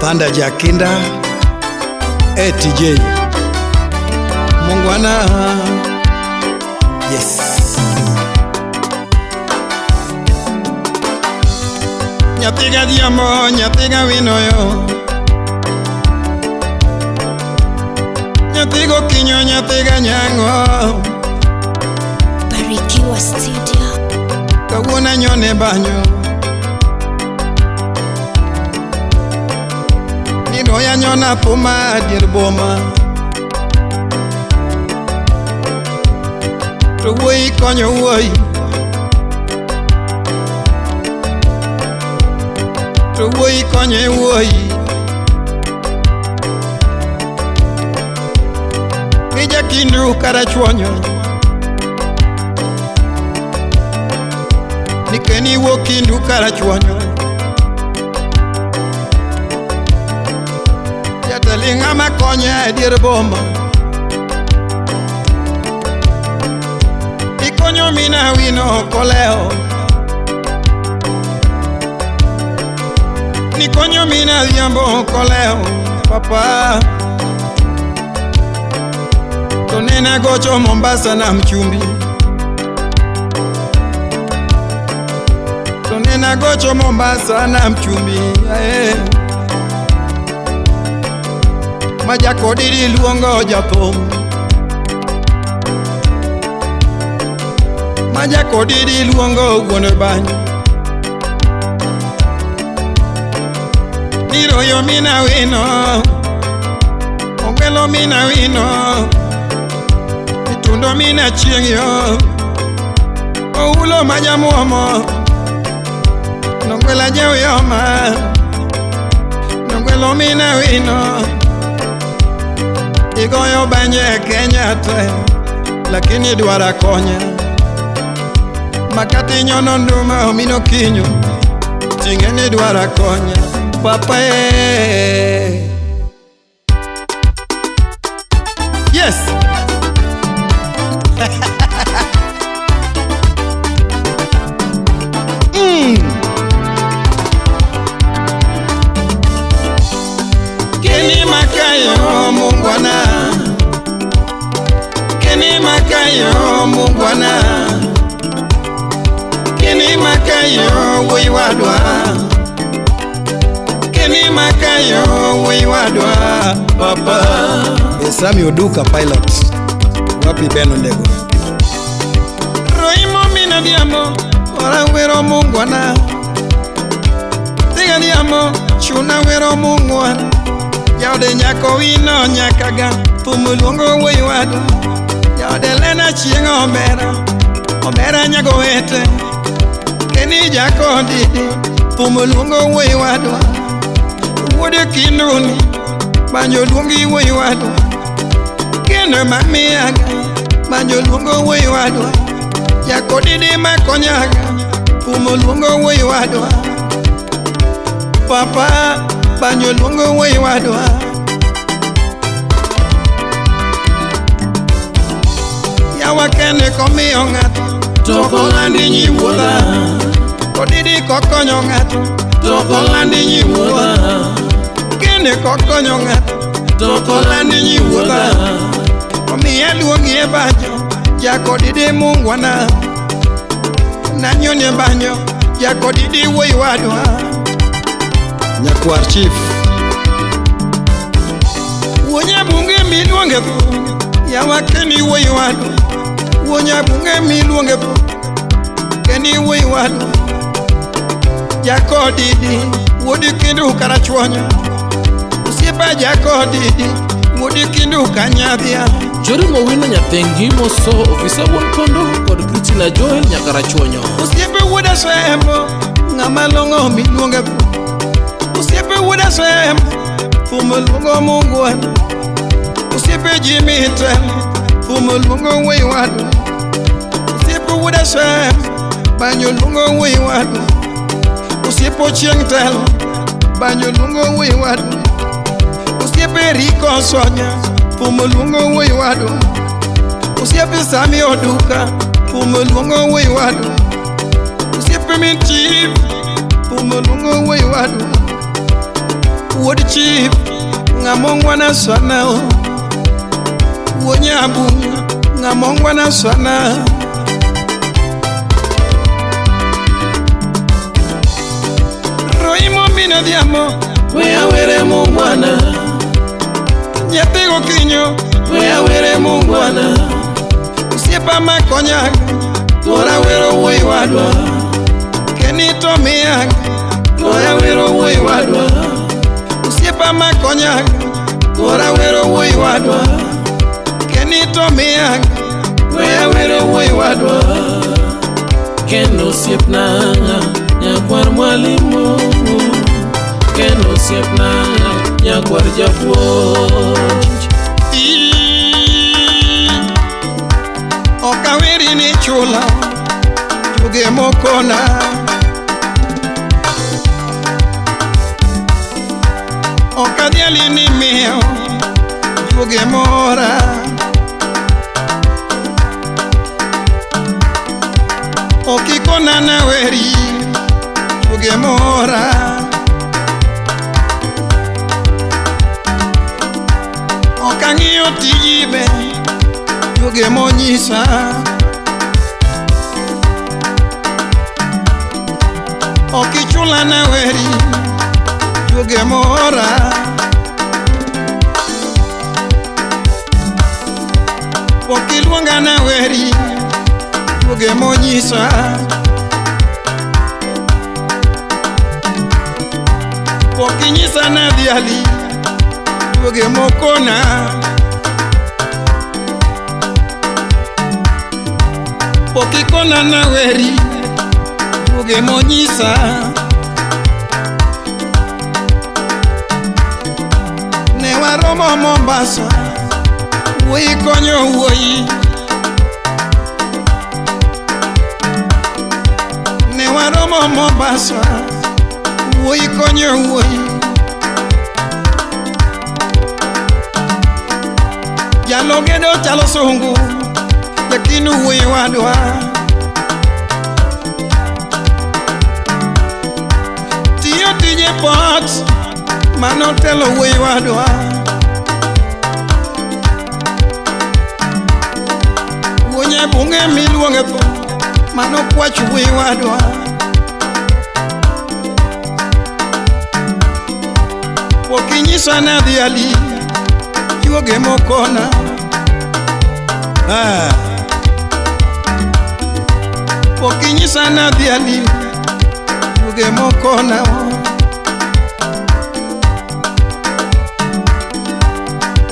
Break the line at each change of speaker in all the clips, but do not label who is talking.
Panda Jakinda TJ Mungwana. Yes. Nyatiga diamo, nyatiga winoyo, nyatigo kinyo, nyatiga nyango.
Barikiwa Studio.
Kaguna nyone banyo, nino ya nyona puma dirboma. Tuwoi konyo woi, tuwoi konyo woi. Kija kindu karachuonyo, nikeni wo kindu karachuonyo. Jatalinga makonya dirboma. Ikonyo mina wino koleo, nikonyo mina liambo koleo, papa. Tonena gocho Mombasa na mchumbi, tonena gocho Mombasa na mchumbi. Majako didi luongo Jathum, majako didi luongo wuon banyo. Niroyo mina wino, ongwelo mina wino, itundo mina chiengyo, oulo majamuomo, nongwela jewiyoma, nongwelo mina wino. Igoyo banye Kenya te, lakini dwara konya. Makati nyono nduma omino kinyo, tingeni dwara konya. Papa Yes. Keni makayo Mungwana, keni makayo Mungwana, keni makayo wiwadwa, keni makayo wiwadwa, papa. Esami Oduka pilot, wapi Beno Ndego. Roimo mina diamo, ora wero Mungwana, tiga diamo, chuna wero Mungwana. Yaude nyako wino nyakaga, pumulungo wiwadwa. Yaude lena chieng omera, omera nyago wete. Keni jako didi, pumulungo wiwadwa. Wude kinuni, banjo lungi wiwadwa. Kene mamiaga, banjo lungo wiwadwa. Jako didi makonyaga, pumulungo wiwadwa. Papa, banjo lungo wiwadwa. Yawa kene komiyo ng'ato, toko landi nyiwuodha. Kodidi kokonyo ng'ato, toko landi nyiwuodha. Kene kokonyo ng'ato, toko landi nyiwuodha. Omiya luongi e banjo, jako didi Mungwana. Nanyoni e banjo, jako didi wiwadwa. Nyakwar chief wonya bunge miluonge po, yawa keni wiwadwa. Wonya bunge miluonge po, keni wiwadwa. Jako didi, wodi kindu karachuonyo. Usiepa jako didi, wodi kindu kanyadhia.
Jorimo wino nyathengi moso, ofisa wuon kondo kod Christina Joel nyakarachuonyo.
Usiepe wuoda sembo, ng'ama longo miluonge po. Usiepe wuoda sembo, pumulungo Mungwana. Usiepe Jimmy Telo, pumulungo wiwadwa. Usiepe wuoda sembo, banjo lungo wiwadwa. Usiepe Chieng Telo, banjo lungo wiwadwa. Usiepe Rico Sonya, pumulungo wiwadwa. Usiepe Sami Oduka, pumulungo wiwadwa. Usiepe Minchief, pumulungo wiwadwa. Wuod chief ng'amongwana sana, Wonyabu ng'amongwana sana. Roimo mina diamo
Wea were mungwana,
nyathigo kinyo
wea were mungwana,
osiepa makonyaga
Tora wero wuoi wadwa,
kenito miyaga
Tora wero wuoi wadwa,
osiepa makonyaga
Tora wero wuoi wadwa,
kenito miyaga
wea wero wuoi wadwa. Kendo osiepna nyakwar mwalimu, kendo osiepna nyakwar japuonj.
Okaweri ni chula juge mokona, okadhiali ni miyo juge mora, okikona na weri juge mora, okang'iyo tijibe juge monyisa, okichula na weri juge mora, okiluonga na weri juge monyisa, okinyisa na dhiali juge mokona, okikona na weri juge monyisa, ne waromo Mombasa wuoi konyo wuoi, ne waromo Mombasa wuoi konyo wuoi, jalo gedo chalo sungu lakini wuoi wadwa, tiyo tije pot manotelo wuoi wadwa, Wuonye bunge miluonge tho manokwach wuoi wadwa, okinyisa na dhiali juge mokona. Okinyisa na dhiali juge mokona,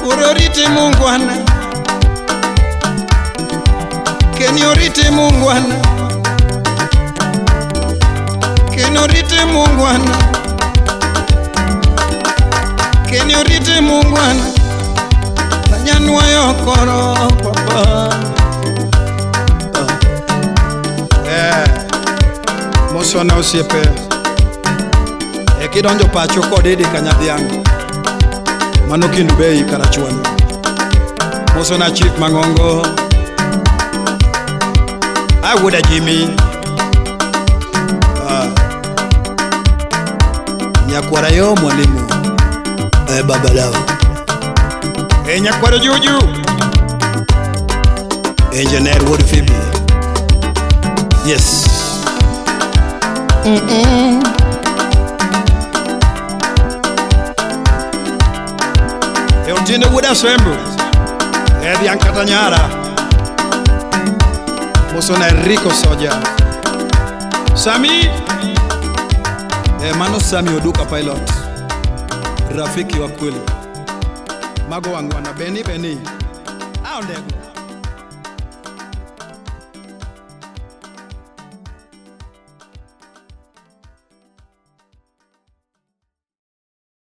koro rite mungwana, kenyo rite mungwana, kenyo rite mungwana, kenyo rite mungwana, nyanwayo koro papa. Mosona osiepe ekidonjo pacho kodidi kanyadhiang' mano kindu bei karachuonyo. Mosona chief Mang'ongo, Awuoda Jimmy, nyakwara yo mwalimu babalao, nyakwara Juju, engineer Wuod Phoebe. Yes. Eutinde Wuod Asembo, dhiang' kata nyara, Mosona Rico Soja, Sami, mano Sami Oduka Pilot, rafiki wa kweli, mago wangwana Beni, aondego.